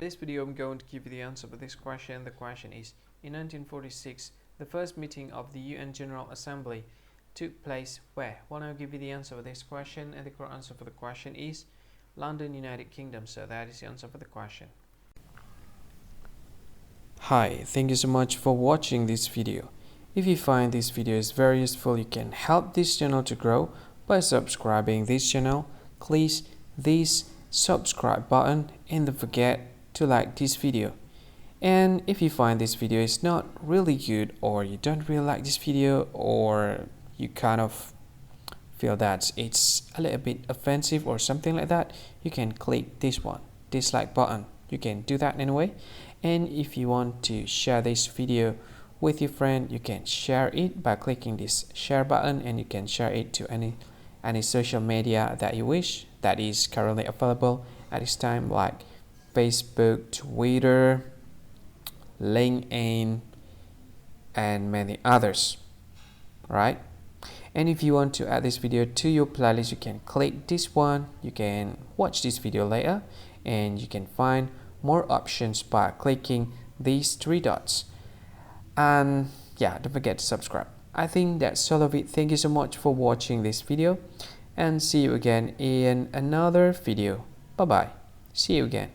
In this video, I'm going to give you the answer for this question. The question is, in 1946, the first meeting of the UN General Assembly took place where? Well, I'll give you the answer for this question, and the correct answer for the question is London, United Kingdom. So that is the answer for the question. Hi, thank you so much for watching this video. If you find this video is very useful, you can help this channel to grow by subscribing this channel. Please this subscribe button and don't forget to like this video. And if you find this video is not really good, or you don't really like this video, or you kind of feel that it's a little bit offensive or something like that, you can click this one, dislike button. You can do that anyway. And if you want to share this video with your friend, you can share it by clicking this share button, and you can share it to any social media that you wish that is currently available at this time, like Facebook, Twitter, LinkedIn, and many others, right? And if you want to add this video to your playlist, you can click this one. You can watch this video later, and you can find more options by clicking these three dots. And yeah, don't forget to subscribe. I think that's all of it. Thank you so much for watching this video, and see you again in another video. Bye bye. See you again.